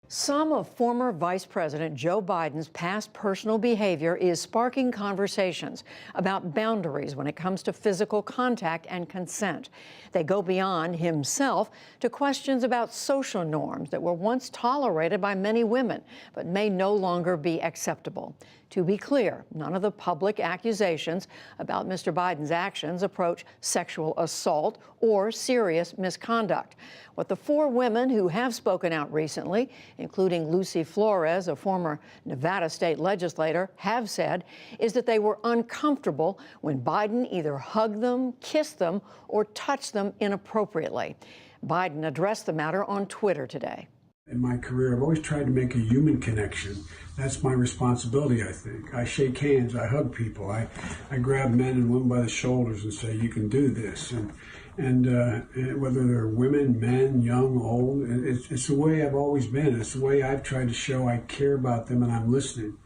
Some of former Vice President Joe Biden's past personal behavior is sparking conversations about boundaries when it comes to physical contact and consent. They go beyond himself to questions about social norms that were once tolerated by many women, but may no longer be acceptable. To be clear, none of the public accusations about Mr. Biden's actions approach sexual assault or serious misconduct. What the four women who have spoken out recently, including Lucy Flores, a former Nevada state legislator, have said is that they were uncomfortable when Biden either hugged them, kissed them, or touched them inappropriately. Biden addressed the matter on Twitter today. In my career, I've always tried to make a human connection. That's my responsibility, I think. I shake hands, I hug people, I grab men and women by the shoulders and say, you can do this. And whether they're women, men, young, old, it's the way I've always been. It's the way I've tried to show I care about them and I'm listening.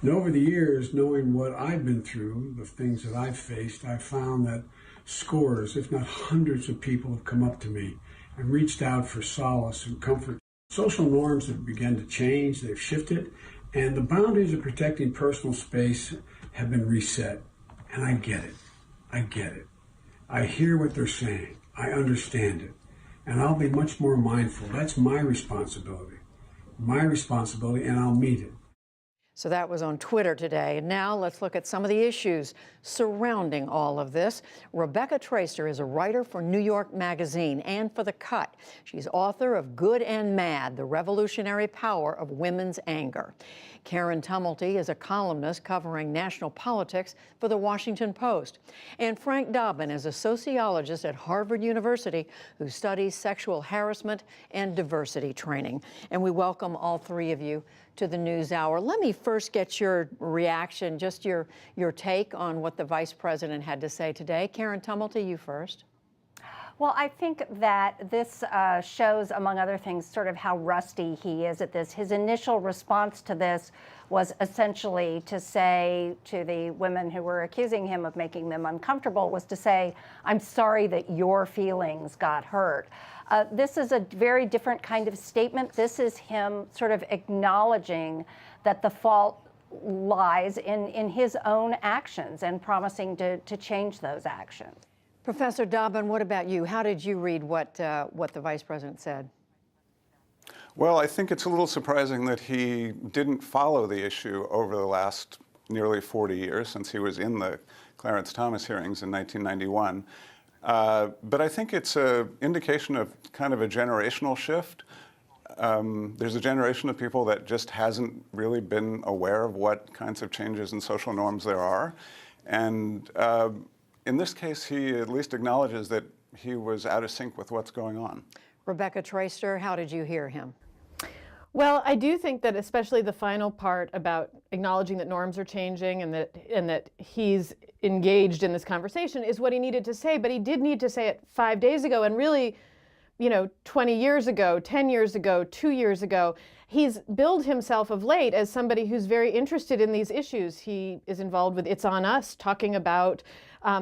And over the years, knowing what I've been through, the things that I've faced, I've found that scores, if not hundreds of people have come up to me and reached out for solace and comfort. Social norms have begun to change, they've shifted, and the boundaries of protecting personal space have been reset. And I get it. I get it. I hear what they're saying. I understand it. And I'll be much more mindful. That's my responsibility. My responsibility, and I'll meet it. So that was on Twitter today. Now let's look at some of the issues surrounding all of this. Rebecca Traister is a writer for New York Magazine and for The Cut. She's author of Good and Mad, The Revolutionary Power of Women's Anger. Karen Tumulty is a columnist covering national politics for The Washington Post. And Frank Dobbin is a sociologist at Harvard University who studies sexual harassment and diversity training. And we welcome all three of you to the NewsHour. Let me first get your reaction, just your take on what the Vice President had to say today. Karen Tumulty, you first. Well, I think that this shows, among other things, sort of how rusty he is at this. His initial response to this was essentially to say to the women who were accusing him of making them uncomfortable, was to say, I'm sorry that your feelings got hurt. This is a very different kind of statement. This is him sort of acknowledging that the fault lies in his own actions and promising to change those actions. Professor Dobbin, what about you? How did you read what the Vice President said? Well, I think it's a little surprising that he didn't follow the issue over the last nearly 40 years since he was in the Clarence Thomas hearings in 1991. But I think it's an indication of kind of a generational shift. There's a generation of people that just hasn't really been aware of what kinds of changes in social norms there are. And in this case, he at least acknowledges that he was out of sync with what's going on. Rebecca Traister, how did you hear him? Well, I do think that especially the final part about acknowledging that norms are changing and that he's engaged in this conversation is what he needed to say, but he did need to say it 5 days ago, and really, 20 years ago, 10 years ago, 2 years ago. He's billed himself of late as somebody who's very interested in these issues. He is involved with It's On Us, talking about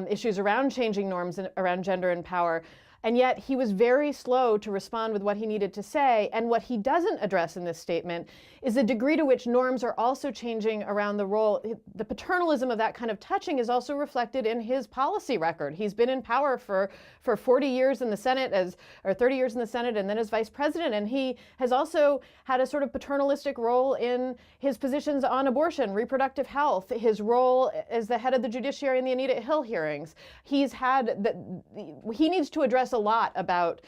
issues around changing norms and around gender and power. And yet he was very slow to respond with what he needed to say. And what he doesn't address in this statement is the degree to which norms are also changing around the role. The paternalism of that kind of touching is also reflected in his policy record. He's been in power for 40 years in the Senate or 30 years in the Senate and then as vice president. And he has also had a sort of paternalistic role in his positions on abortion, reproductive health, his role as the head of the judiciary in the Anita Hill hearings. He needs to address a lot about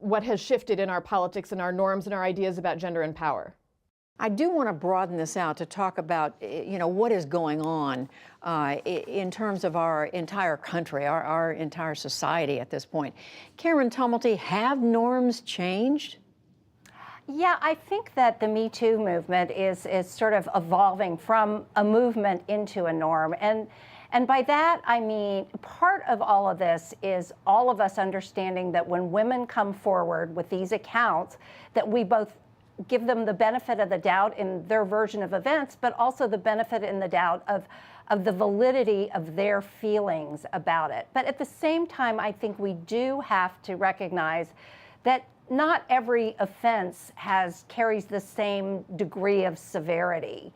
what has shifted in our politics and our norms and our ideas about gender and power. I do want to broaden this out to talk about, what is going on in terms of our entire country, our entire society at this point. Karen Tumulty, have norms changed? Yeah, I think that the Me Too movement is sort of evolving from a movement into a norm. And by that, I mean, part of all of this is all of us understanding that when women come forward with these accounts, that we both give them the benefit of the doubt in their version of events, but also the benefit in the doubt of the validity of their feelings about it. But at the same time, I think we do have to recognize that not every offense carries the same degree of severity.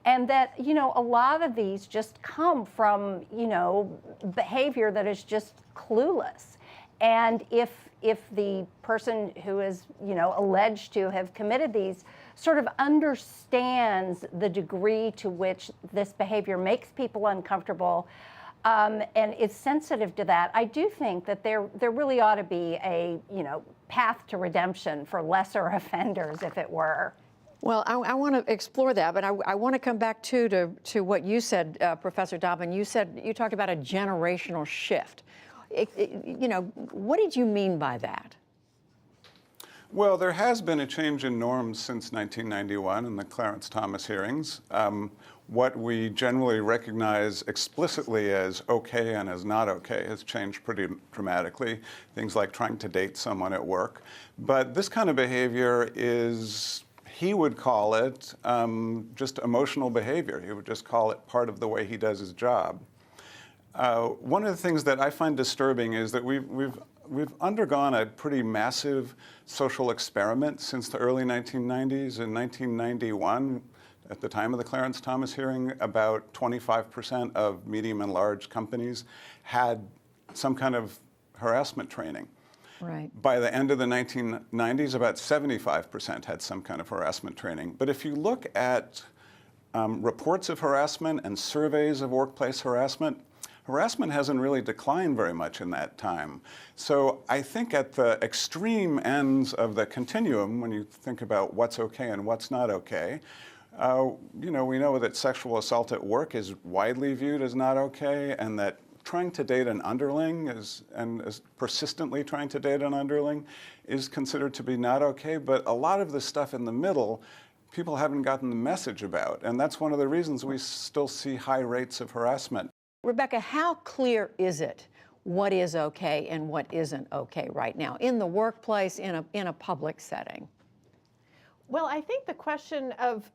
And that, a lot of these just come from, behavior that is just clueless. And if the person who is, alleged to have committed these sort of understands the degree to which this behavior makes people uncomfortable, and is sensitive to that, I do think that there really ought to be a, path to redemption for lesser offenders, if it were. Well, I want to explore that, but I want to come back to what you said, Professor Dobbin. You talked about a generational shift. What did you mean by that? Well, there has been a change in norms since 1991 in the Clarence Thomas hearings. What we generally recognize explicitly as okay and as not okay has changed pretty dramatically. Things like trying to date someone at work. But this kind of behavior is, he would call it just emotional behavior. He would just call it part of the way he does his job. One of the things that I find disturbing is that we've undergone a pretty massive social experiment since the early 1990s. In 1991, at the time of the Clarence Thomas hearing, about 25% of medium and large companies had some kind of harassment training. Right. By the end of the 1990s, about 75% had some kind of harassment training. But if you look at reports of harassment and surveys of workplace harassment hasn't really declined very much in that time. So I think at the extreme ends of the continuum, when you think about what's okay and what's not okay, we know that sexual assault at work is widely viewed as not okay, and that trying to date an underling is persistently trying to date an underling is considered to be not okay. But a lot of the stuff in the middle, people haven't gotten the message about, and that's one of the reasons we still see high rates of harassment. Rebecca, how clear is it what is okay and what isn't okay right now in the workplace, in a public setting? Well, I think the question of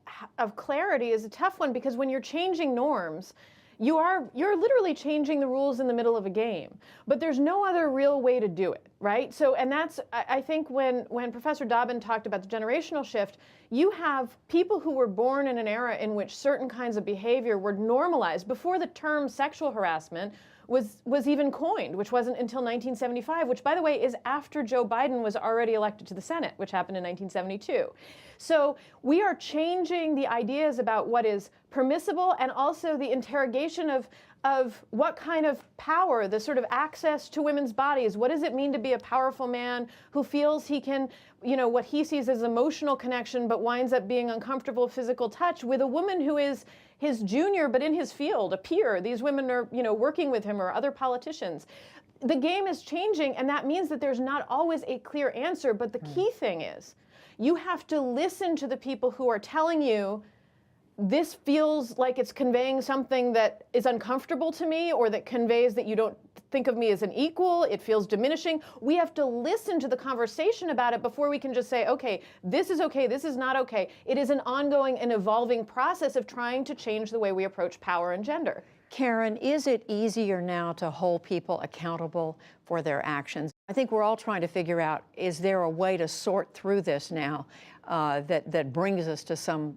clarity is a tough one, because when you're changing norms, you're literally changing the rules in the middle of a game, but there's no other real way to do it, right? So, and that's, I think when Professor Dobbin talked about the generational shift, you have people who were born in an era in which certain kinds of behavior were normalized before the term sexual harassment was even coined, which wasn't until 1975, which, by the way, is after Joe Biden was already elected to the Senate, which happened in 1972. So we are changing the ideas about what is permissible, and also the interrogation of what kind of power, the sort of access to women's bodies. What does it mean to be a powerful man who feels he can, what he sees as emotional connection, but winds up being uncomfortable physical touch with a woman who is his junior, but in his field, a peer. These women are, working with him, or other politicians. The game is changing, and that means that there's not always a clear answer. But the key thing is, you have to listen to the people who are telling you, this feels like it's conveying something that is uncomfortable to me, or that conveys that you don't think of me as an equal, it feels diminishing. We have to listen to the conversation about it before we can just say, okay, this is not okay. It is an ongoing and evolving process of trying to change the way we approach power and gender. Karen, is it easier now to hold people accountable for their actions? I think we're all trying to figure out, is there a way to sort through this now that brings us to some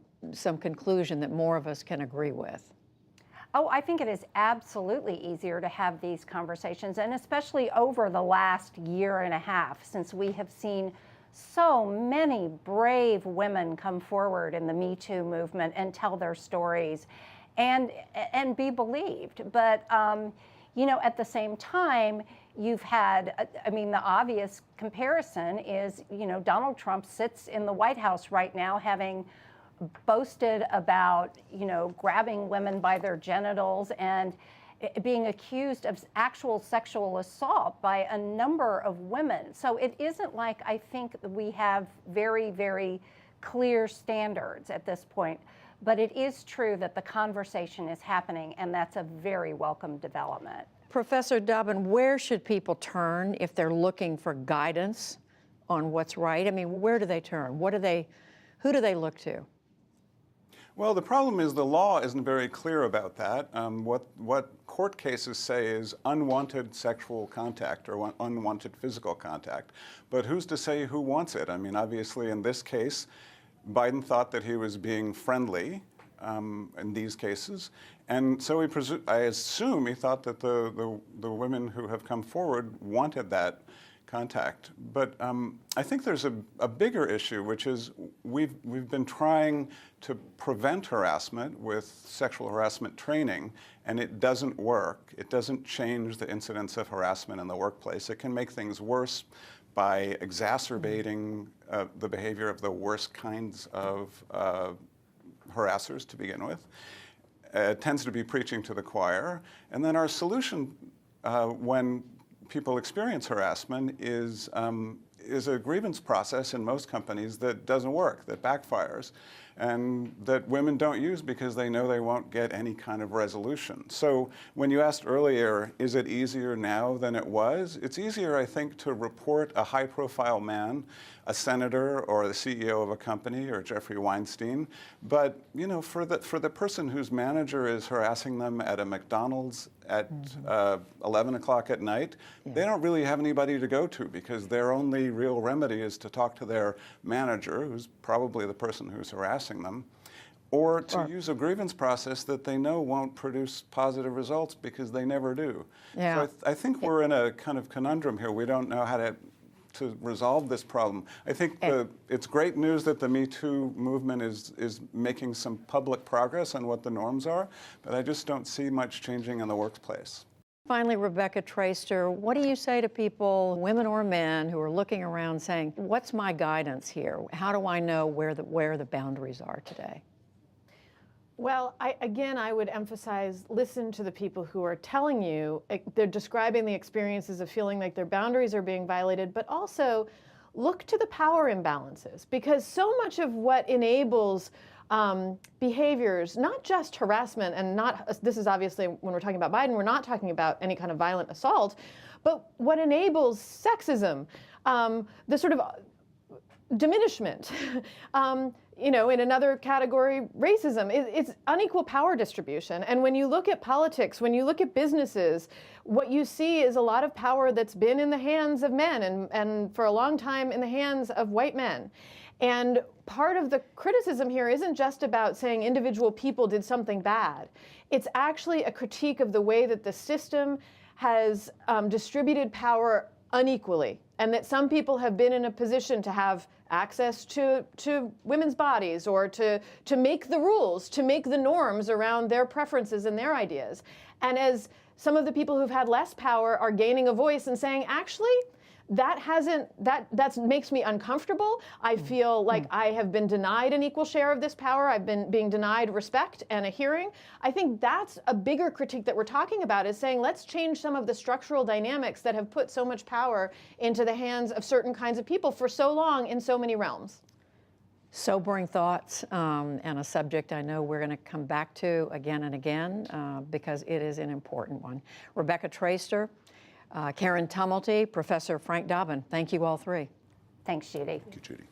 conclusion that more of us can agree with? Oh, I think it is absolutely easier to have these conversations, and especially over the last year and a half, since we have seen so many brave women come forward in the Me Too movement and tell their stories and be believed. But, at the same time, you've had, the obvious comparison is, Donald Trump sits in the White House right now having boasted about, grabbing women by their genitals and being accused of actual sexual assault by a number of women. So it isn't like I think we have very, very clear standards at this point, but it is true that the conversation is happening, and that's a very welcome development. Professor Dobbin, where should people turn if they're looking for guidance on what's right? Where do they turn? Who do they look to? Well, the problem is the law isn't very clear about that. What court cases say is unwanted sexual contact or unwanted physical contact. But who's to say who wants it? I mean, obviously, in this case, Biden thought that he was being friendly in these cases. And so I assume he thought that the women who have come forward wanted that contact. But I think there's a bigger issue, which is we've been trying to prevent harassment with sexual harassment training, and it doesn't work. It doesn't change the incidence of harassment in the workplace. It can make things worse by exacerbating the behavior of the worst kinds of harassers to begin with. It tends to be preaching to the choir. And then our solution when people experience harassment is a grievance process in most companies that doesn't work, that backfires, and that women don't use because they know they won't get any kind of resolution. So when you asked earlier, is it easier now than it was? It's easier, I think, to report a high-profile man, a senator or the CEO of a company or Jeffrey Weinstein. But you know, for the person whose manager is harassing them at a McDonald's at 11 o'clock at night, they don't really have anybody to go to because their only real remedy is to talk to their manager, who's probably the person who's harassing them, or to use a grievance process that they know won't produce positive results because they never do. Yeah. So I think we're in a kind of conundrum here. We don't know how to resolve this problem. I think it's great news that the Me Too movement is making some public progress on what the norms are, but I just don't see much changing in the workplace. Finally, Rebecca Traister, what do you say to people, women or men, who are looking around saying, what's my guidance here? How do I know where the boundaries are today? Well, I would emphasize, listen to the people who are telling you, they're describing the experiences of feeling like their boundaries are being violated, but also look to the power imbalances, because so much of what enables behaviors, not just harassment, and this is obviously, when we're talking about Biden, we're not talking about any kind of violent assault, but what enables sexism, the sort of diminishment, in another category, racism, it's unequal power distribution. And when you look at politics, when you look at businesses, what you see is a lot of power that's been in the hands of men and for a long time in the hands of white men. And part of the criticism here isn't just about saying individual people did something bad. It's actually a critique of the way that the system has distributed power unequally, and that some people have been in a position to have access to women's bodies, or to make the rules, to make the norms around their preferences and their ideas. And as some of the people who've had less power are gaining a voice and saying, actually, that makes me uncomfortable. I feel like I have been denied an equal share of this power. I've been being denied respect and a hearing. I think that's a bigger critique that we're talking about, is saying, let's change some of the structural dynamics that have put so much power into the hands of certain kinds of people for so long in so many realms. Sobering thoughts, and a subject I know we're going to come back to again and again because it is an important one. Rebecca Traister, Karen Tumulty, Professor Frank Dobbin, thank you all three. Thanks, Judy. Thank you, Judy.